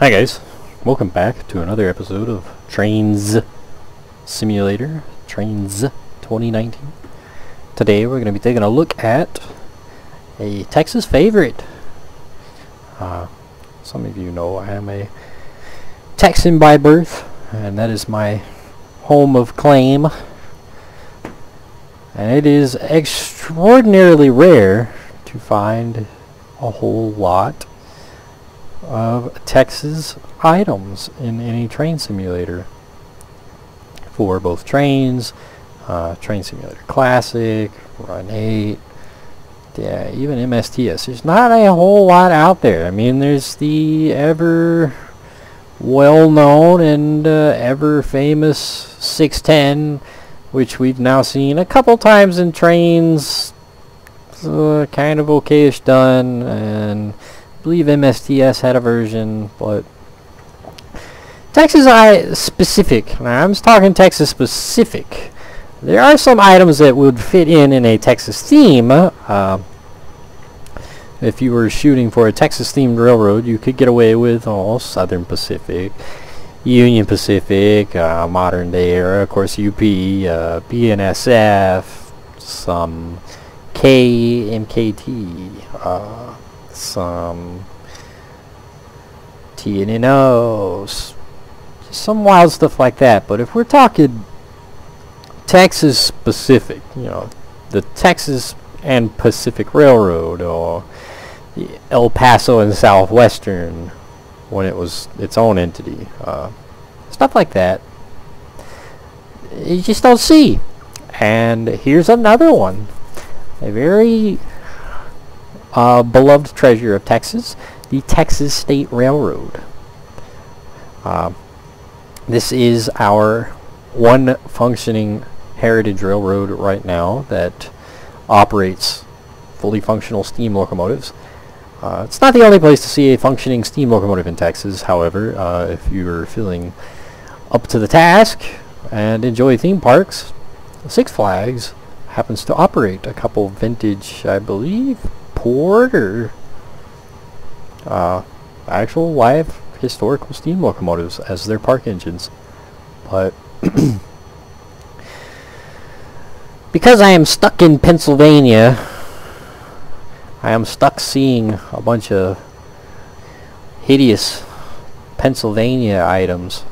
Hi guys, welcome back to another episode of Trainz Simulator, Trainz 2019. Today we're going to be taking a look at a Texas favorite. Some of you know I am a Texan by birth, and that is my home of claim. And it is extraordinarily rare to find a whole lot of Texas items in any train simulator for both trains, Train Simulator Classic, Run 8, yeah, even MSTS. There's not a whole lot out there. I mean, there's the ever well-known and ever famous 610, which we've now seen a couple times in Trainz, kind of okayish done, and I believe MSTS had a version, but Texas specific. Now I'm just talking Texas specific. There are some items that would fit in a Texas theme. If you were shooting for a Texas themed railroad, you could get away with Southern Pacific, Union Pacific, modern day era, of course UP, BNSF, some KMKT, some TNNOs, some wild stuff like that. But if we're talking Texas specific, you know, the Texas and Pacific Railroad, or the El Paso and Southwestern when it was its own entity, stuff like that, you just don't see. And here's another one, a very beloved treasure of Texas, the Texas State Railroad. This is our one functioning heritage railroad right now that operates fully functional steam locomotives. It's not the only place to see a functioning steam locomotive in Texas, however. If you're feeling up to the task and enjoy theme parks, Six Flags happens to operate a couple vintage, I believe, Port or actual live historical steam locomotives as their park engines. But because I am stuck in Pennsylvania, I am stuck seeing a bunch of hideous Pennsylvania items.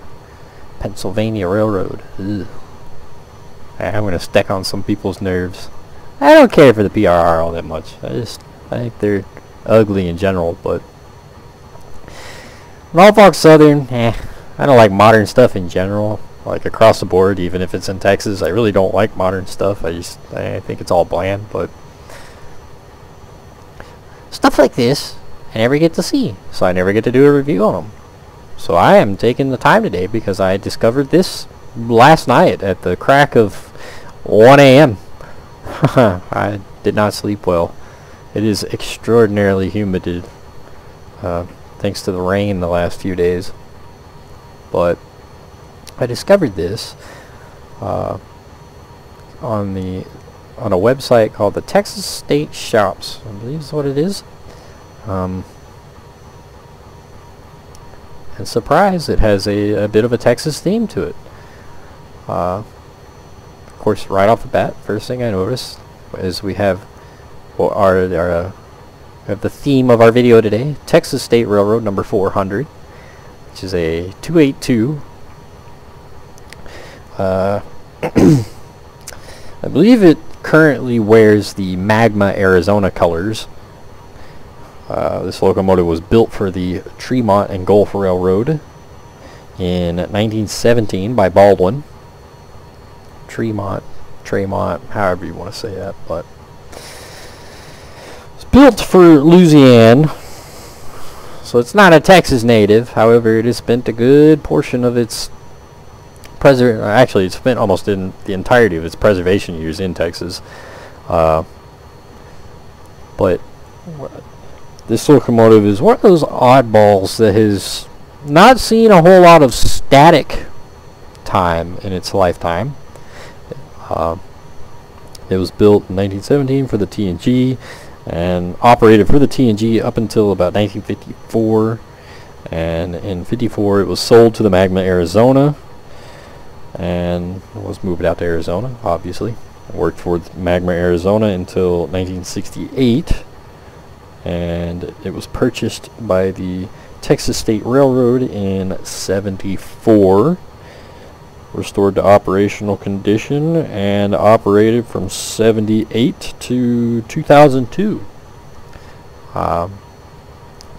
Pennsylvania Railroad. Ugh. I'm going to stick on some people's nerves. I don't care for the PRR all that much. I think they're ugly in general, but Norfolk Southern, I don't like modern stuff in general, like across the board, even if it's in Texas. I really don't like modern stuff. I think it's all bland, but stuff like this I never get to see, so I never get to do a review on them. So I am taking the time today because I discovered this last night at the crack of 1 a.m. I did not sleep well. It is extraordinarily humid, thanks to the rain the last few days. But I discovered this on a website called the Texas State Shops, I believe is what it is. And surprise, it has a bit of a Texas theme to it. Of course, right off the bat, first thing I noticed is we have the theme of our video today, Texas State Railroad number 400, which is a 282. I believe it currently wears the Magma Arizona colors. This locomotive was built for the Tremont and Gulf Railroad in 1917 by Baldwin. Tremont, however you want to say that, but it's built for Louisiana, so it's not a Texas native. However, it has spent a good portion of its actually it's spent almost in the entirety of its preservation years in Texas. But this locomotive is one of those oddballs that has not seen a whole lot of static time in its lifetime. It was built in 1917 for the TNG and operated for the TNG up until about 1954. And in 54 it was sold to the Magma Arizona and was moved out to Arizona, obviously. Worked for Magma Arizona until 1968, and it was purchased by the Texas State Railroad in 74, restored to operational condition, and operated from 78 to 2002.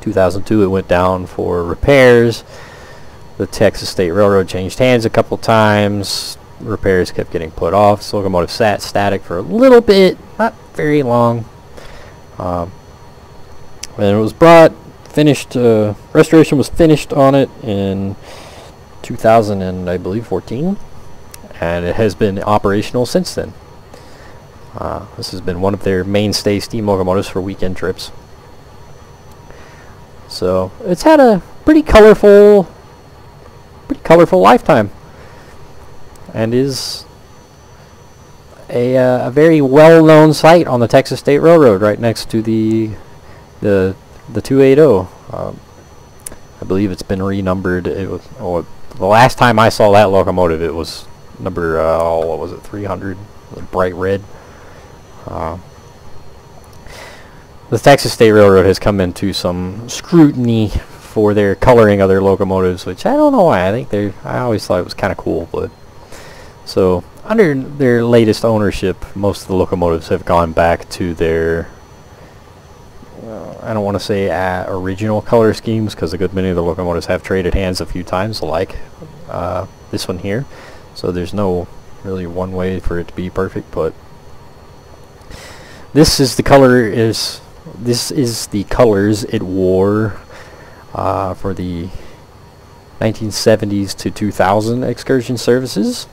2002 it went down for repairs. The Texas State Railroad changed hands a couple times. Repairs kept getting put off. This locomotive sat static for a little bit, not very long. And it was brought, finished, restoration was finished on it in 2000 and I believe 14, and it has been operational since then. This has been one of their mainstay steam locomotives for weekend trips. So it's had a pretty colorful lifetime, and is a very well-known site on the Texas State Railroad, right next to the 280. I believe it's been renumbered. It was, the last time I saw that locomotive, it was number what was it, 300, bright red. The Texas State Railroad has come into some scrutiny for their coloring of their locomotives, which I don't know why. I always thought it was kind of cool, but so under their latest ownership, most of the locomotives have gone back to their I don't want to say original color schemes, because a good many of the locomotives have traded hands a few times, like this one here. So there's no really one way for it to be perfect, but this is the colors it wore for the 1970s to 2000 excursion services.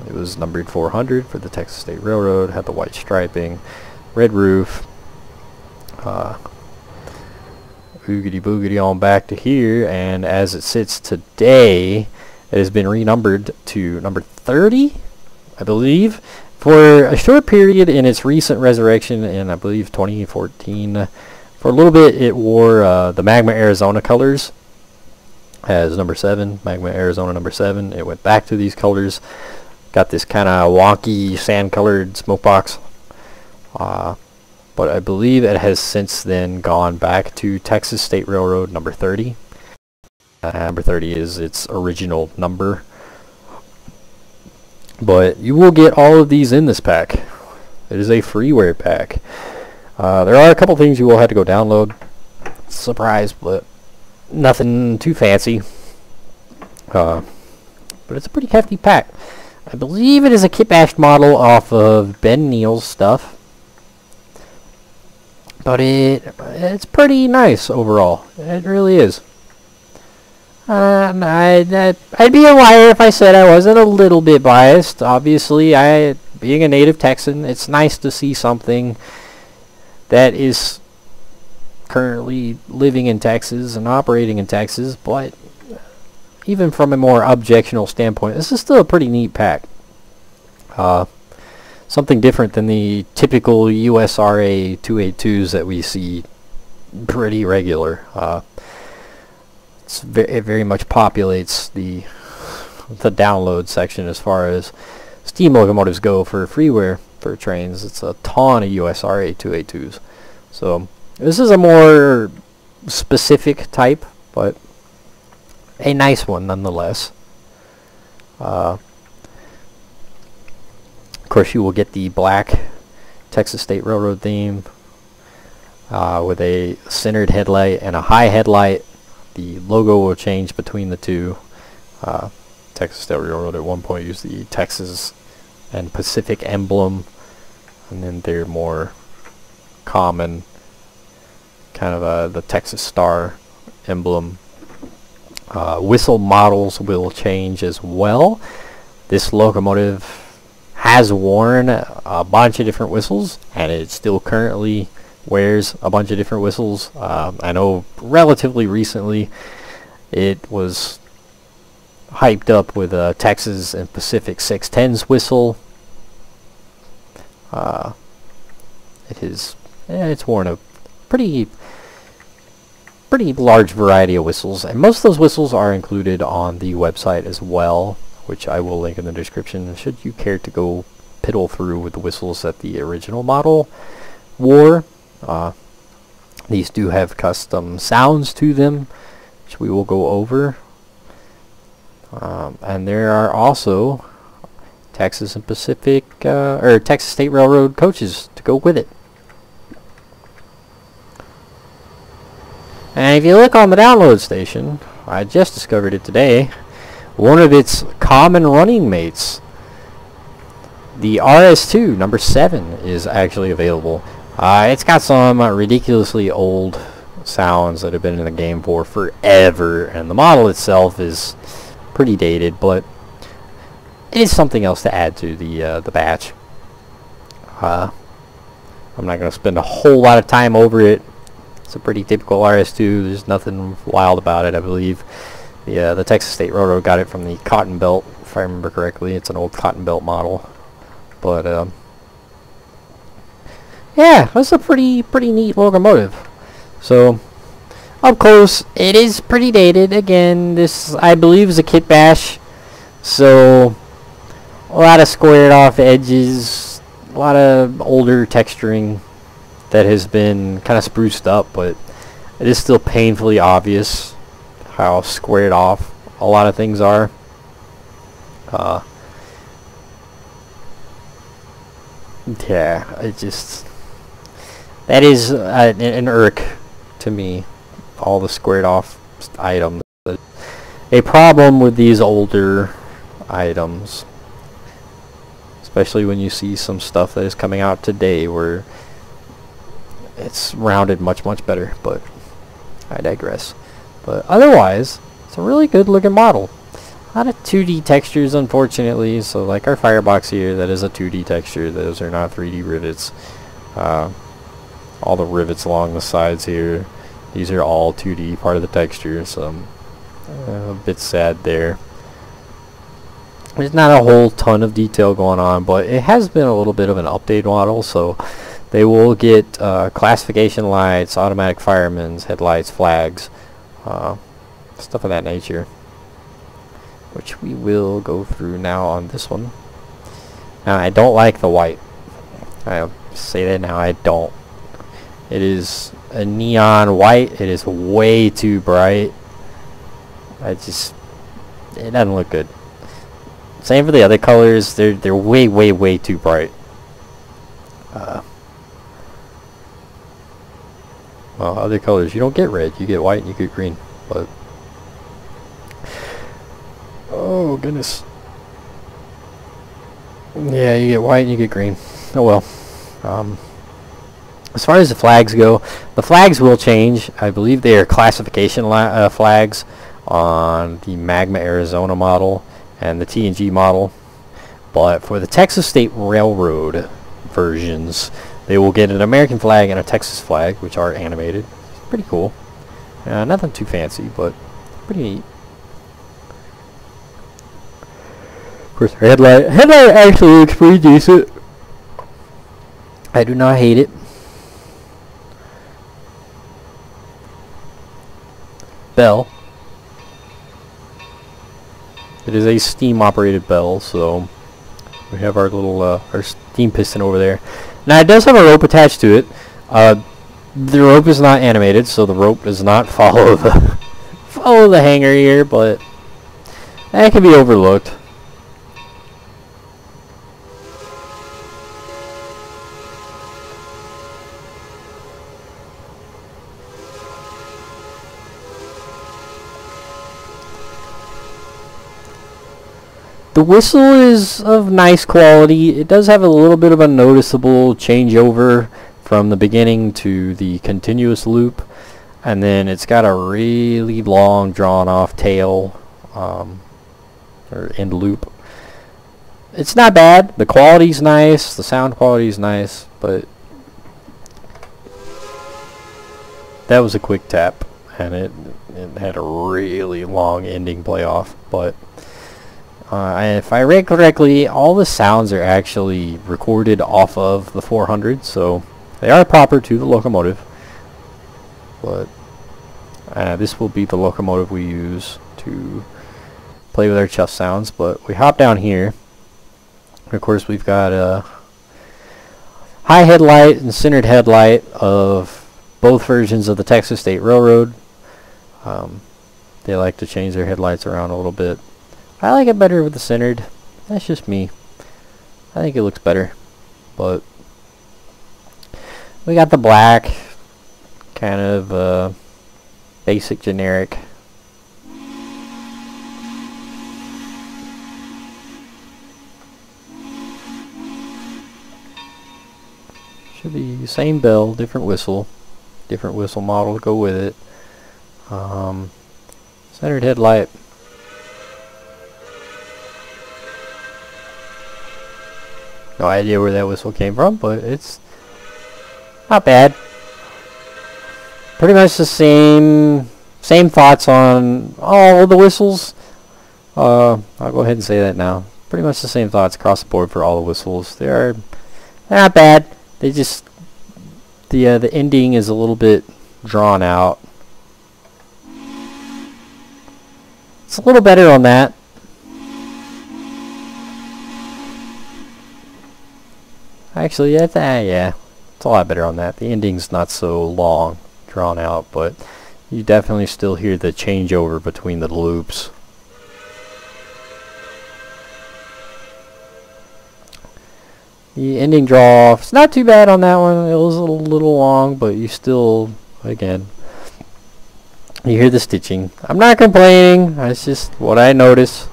It was numbered 400 for the Texas State Railroad, had the white striping, red roof, oogity boogity on back to here, and as it sits today, it has been renumbered to number 30, I believe, for a short period in its recent resurrection in, I believe, 2014. For a little bit, it wore the Magma Arizona colors as number 7, Magma Arizona number 7. It went back to these colors, got this kind of wonky sand-colored smoke box. But I believe it has since then gone back to Texas State Railroad number 30. Number 30 is its original number. But you will get all of these in this pack. It is a freeware pack. There are a couple things you will have to go download. Surprise, but nothing too fancy. But it's a pretty hefty pack. I believe it is a kit-bashed model off of Ben Neal's stuff. But it's pretty nice overall. It really is. I'd be a liar if I said I wasn't a little bit biased. Obviously, being a native Texan, it's nice to see something that is currently living in Texas and operating in Texas, but even from a more objectional standpoint, this is still a pretty neat pack. Something different than the typical USRA 282s that we see pretty regular. It very much populates the download section as far as steam locomotives go for freeware for Trainz. It's a ton of USRA 282s. So this is a more specific type, but a nice one nonetheless. Of course, you will get the black Texas State Railroad theme with a centered headlight and a high headlight. The logo will change between the two. Texas State Railroad at one point used the Texas and Pacific emblem, and then their more common kind of the Texas Star emblem. Whistle models will change as well. This locomotive has worn a bunch of different whistles, and it still currently wears a bunch of different whistles. I know relatively recently it was hyped up with a Texas and Pacific 610s whistle. It's worn a pretty pretty large variety of whistles, and most of those whistles are included on the website as well, which I will link in the description should you care to go piddle through with the whistles that the original model wore. These do have custom sounds to them, which we will go over. And there are also Texas and Pacific, or Texas State Railroad coaches to go with it. And if you look on the download station, I just discovered it today, one of its common running mates, the RS2 number 7, is actually available. It's got some ridiculously old sounds that have been in the game for forever, and the model itself is pretty dated, but it is something else to add to the batch. I'm not going to spend a whole lot of time over it. It's a pretty typical RS2. There's nothing wild about it, I believe. The Texas State Railroad got it from the Cotton Belt, if I remember correctly. It's an old Cotton Belt model. But, yeah, that's a pretty neat locomotive. So, up close, it is pretty dated. Again, this, I believe, is a kit bash. So, a lot of squared off edges, a lot of older texturing that has been kind of spruced up, but it is still painfully obvious how squared off a lot of things are. Yeah, it just, that is an irk to me, all the squared off items. A problem with these older items, especially when you see some stuff that is coming out today where it's rounded much better, but I digress. But otherwise, it's a really good looking model. A lot of 2D textures, unfortunately. So like our firebox here, that is a 2D texture. Those are not 3D rivets. All the rivets along the sides here, these are all 2D, part of the texture. So a bit sad there. There's not a whole ton of detail going on, but it has been a little bit of an update model. So they will get classification lights, automatic firemen's, headlights, flags, stuff of that nature, which we will go through now on this one. Now, I don't like the white. I'll say that now, I don't. It is a neon white. It is way too bright. It doesn't look good. Same for the other colors. They're way too bright. Well, other colors, you don't get red, you get white and you get green, but oh goodness, yeah, you get white and you get green. Oh well. As far as the flags go, the flags will change. I believe they are classification flags on the Magma Arizona model and the TNG model, but for the Texas State Railroad versions, they will get an American flag and a Texas flag, which are animated. It's pretty cool. Nothing too fancy, but pretty neat. Of course, our headlight actually looks pretty decent. I do not hate it. Bell. It is a steam-operated bell, so we have our little our steam piston over there. Now it does have a rope attached to it. The rope is not animated, so the rope does not follow the hanger here, but that can be overlooked. The whistle is of nice quality. It does have a little bit of a noticeable changeover from the beginning to the continuous loop, and then it's got a really long drawn off tail or end loop. It's not bad. The quality's nice, the sound quality's nice, but that was a quick tap and it had a really long ending playoff. But if I read correctly, all the sounds are actually recorded off of the 400, so they are proper to the locomotive. But This will be the locomotive we use to play with our chuff sounds, but we hop down here. Of course, we've got a high headlight and centered headlight of both versions of the Texas State Railroad. They like to change their headlights around a little bit. I like it better with the centered. That's just me. I think it looks better. But we got the black, kind of basic, generic. Should be same bell, different whistle model to go with it. Centered headlight. No idea where that whistle came from, but it's not bad. Pretty much the same thoughts on all the whistles. I'll go ahead and say that now. Pretty much the same thoughts across the board for all the whistles. They're not bad. They just the ending is a little bit drawn out. It's a little better on that. Actually, yeah, it's a lot better on that. The ending's not so long, drawn out, but you definitely still hear the changeover between the loops. The ending draw off, it's not too bad on that one. It was a little long, but you still, again, you hear the stitching. I'm not complaining. That's just what I notice.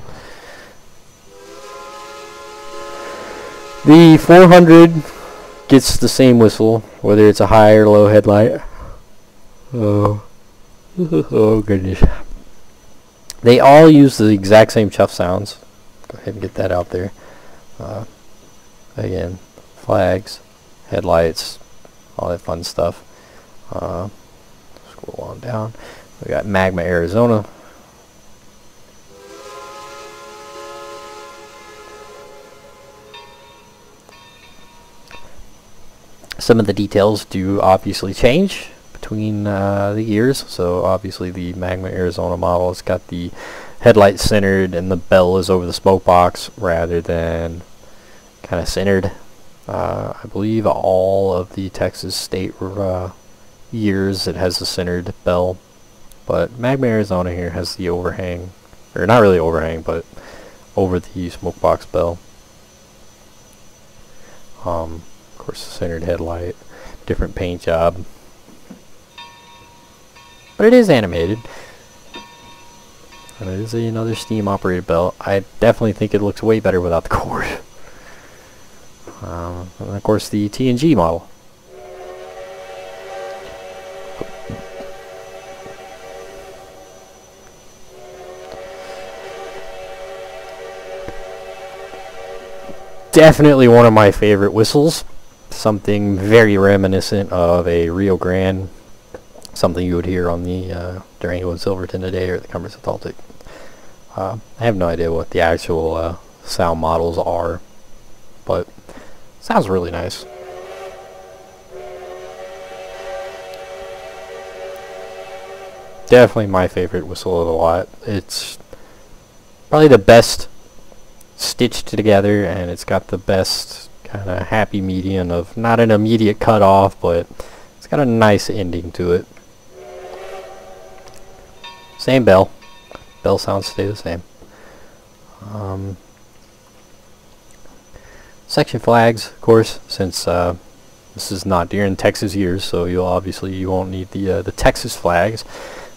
The 400 gets the same whistle, whether it's a high or low headlight. Oh, oh goodness. They all use the exact same chuff sounds. Go ahead and get that out there. Again, flags, headlights, all that fun stuff. Scroll on down. We got Magma, Arizona. Some of the details do obviously change between the years. So obviously the Magma Arizona model has got the headlight centered and the bell is over the smoke box rather than kind of centered. I believe all of the Texas State years it has a centered bell, but Magma Arizona here has the overhang, or not really overhang, but over the smoke box bell. Of course, the centered headlight, different paint job, but it is animated. And it is another steam operated bell. I definitely think it looks way better without the cord. And of course the TNG model. Definitely one of my favorite whistles. Something very reminiscent of a Rio Grande. Something you would hear on the Durango and Silverton today, or the Cumberland Baltic. I have no idea what the actual sound models are, but sounds really nice. Definitely my favorite whistle of the lot. It's probably the best stitched together, and it's got the best kind of happy median of not an immediate cut off, but it's got a nice ending to it. Same bell. Bell sounds stay the same. Section flags, of course, since this is not during Texas years, so you won't need the Texas flags,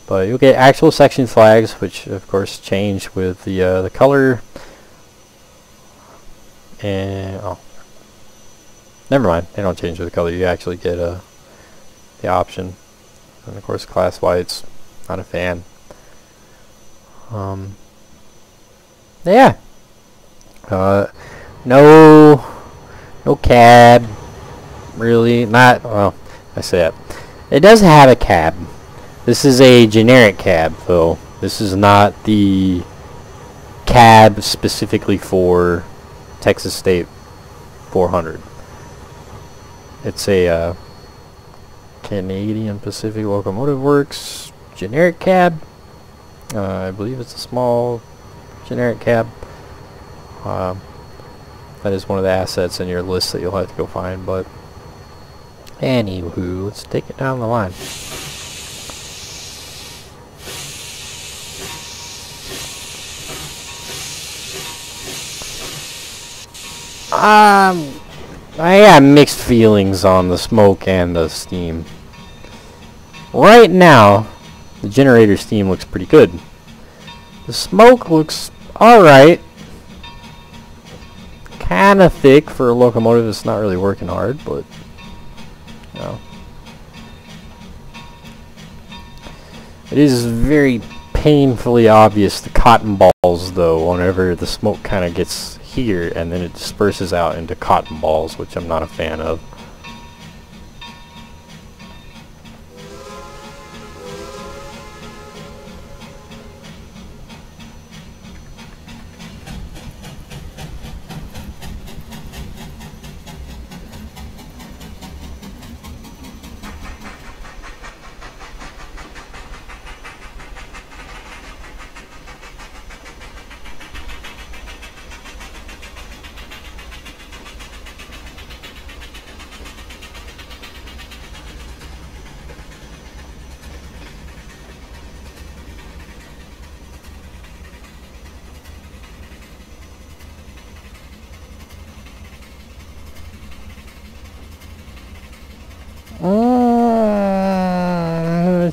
but you'll get actual section flags, which of course change with the color. And oh, never mind, they don't change with the color. You actually get the option, and of course class whites. Not a fan. Yeah. No cab, really. Not, well, I say it. It does have a cab. This is a generic cab, though. This is not the cab specifically for Texas State 400. It's a Canadian Pacific Locomotive Works generic cab. I believe it's a small generic cab. That is one of the assets in your list that you'll have to go find, but anywho, let's take it down the line. I got mixed feelings on the smoke and the steam. Right now, the generator steam looks pretty good. The smoke looks alright. Kinda thick for a locomotive that's not really working hard, but you know. It is very painfully obvious the cotton balls though whenever the smoke kinda gets here and then it disperses out into cotton balls, which I'm not a fan of.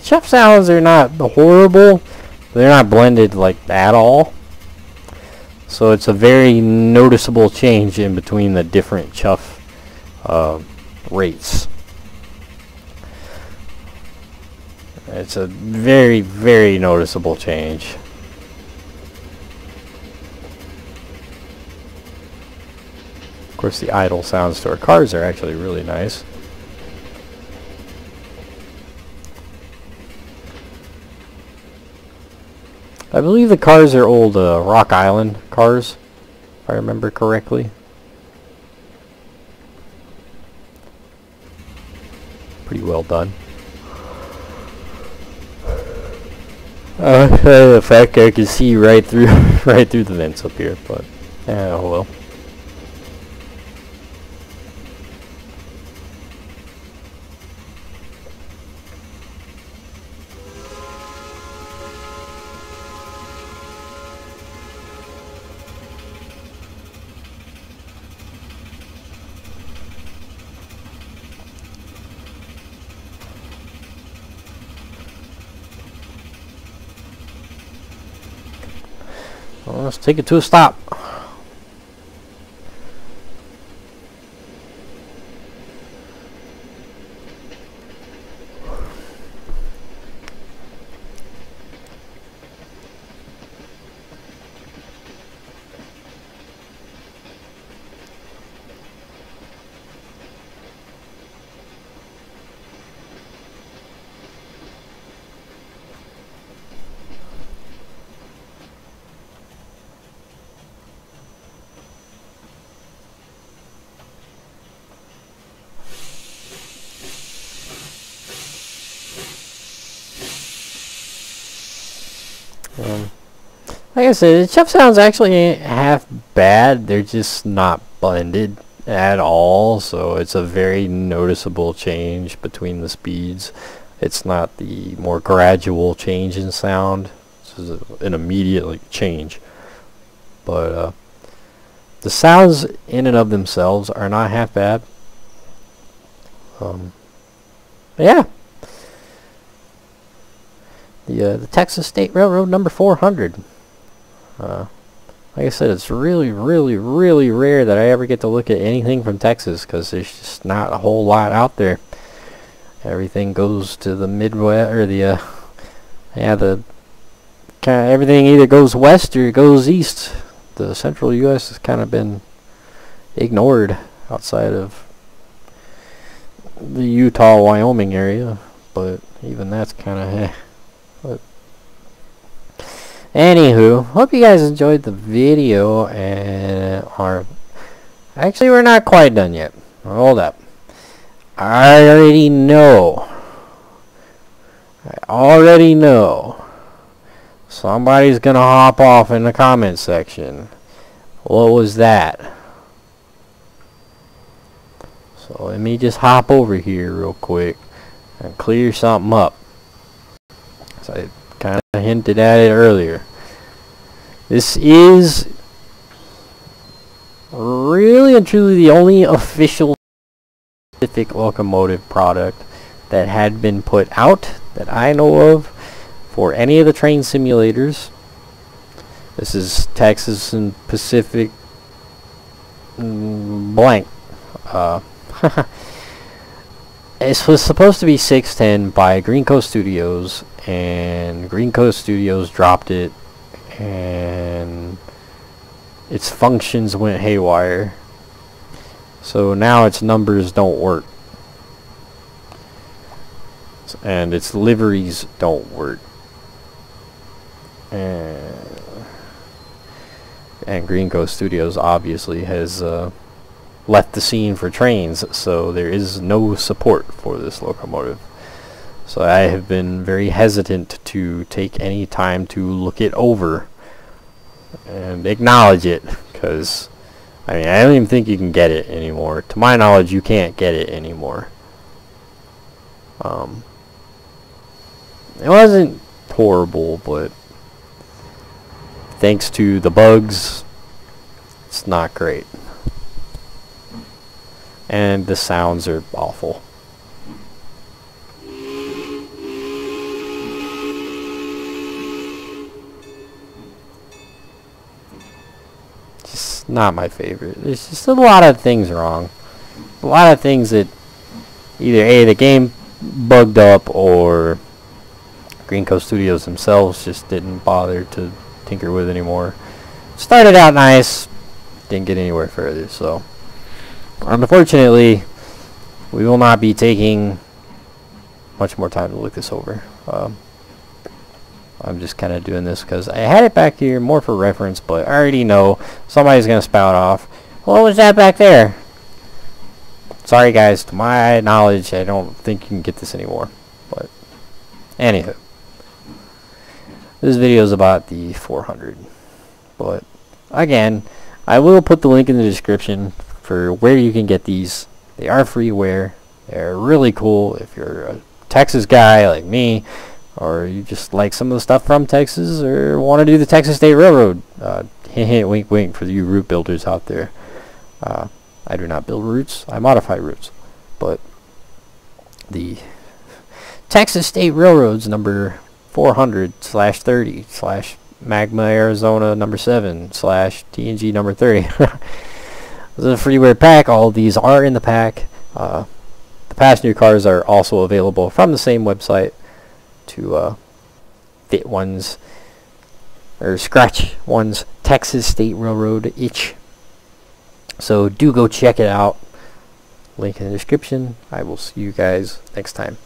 Chef sounds are not horrible. They're not blended like at all. So it's a very noticeable change in between the different chuff rates. It's a very, very noticeable change. Of course, the idle sounds to our cars are actually really nice. I believe the cars are old Rock Island cars, if I remember correctly. Pretty well done. The fact I can see right through right through the vents up here, but oh well. Well, let's take it to a stop. Like I said, the chuff sounds actually ain't half bad. They're just not blended at all, so it's a very noticeable change between the speeds. It's not the more gradual change in sound. This is an immediate change. But the sounds in and of themselves are not half bad. Yeah. The Texas State Railroad number 400. Like I said, it's really, really, really rare that I ever get to look at anything from Texas because there's just not a whole lot out there. Everything goes to the Midwest or the everything either goes west or goes east. The central U.S. has kind of been ignored outside of the Utah, Wyoming area, but even that's kind of But anywho, hope you guys enjoyed the video, and actually we're not quite done yet. Hold up. I already know I already know somebody's gonna hop off in the comment section. What was that? So let me just hop over here real quick and clear something up. So I kind of hinted at it earlier. This is really and truly the only official specific locomotive product that had been put out that I know of for any of the train simulators. This is Texas and Pacific blank. It was supposed to be 610 by Green Coast Studios, and Green Coast Studios dropped it, and its functions went haywire. So now its numbers don't work, and its liveries don't work, and Green Coast Studios obviously has left the scene for Trainz, so there is no support for this locomotive. So I have been very hesitant to take any time to look it over and acknowledge it, because I mean, I don't even think you can get it anymore. To my knowledge, you can't get it anymore. It wasn't horrible, but thanks to the bugs, it's not great. And the sounds are awful. Just not my favorite. There's just a lot of things wrong. A lot of things that either A, the game bugged up, or Green Coast Studios themselves just didn't bother to tinker with anymore. Started out nice, didn't get anywhere further, so unfortunately, we will not be taking much more time to look this over. I'm just kind of doing this because I had it back here more for reference, but I already know somebody's going to spout off. What was that back there? Sorry guys, to my knowledge, I don't think you can get this anymore. But anywho, this video is about the 400. But again, I will put the link in the description for where you can get these. They are freeware. They're really cool if you're a Texas guy like me, or you just like some of the stuff from Texas, or want to do the Texas State Railroad. Hint, hint, wink, wink for you route builders out there. I do not build routes. I modify routes. But the Texas State Railroads number 400/30/ Magma Arizona number 7/ TNG number 30. This is a freeware pack. All of these are in the pack. The passenger cars are also available from the same website to fit one's, or scratch one's Texas State Railroad itch. So do go check it out. Link in the description. I will see you guys next time.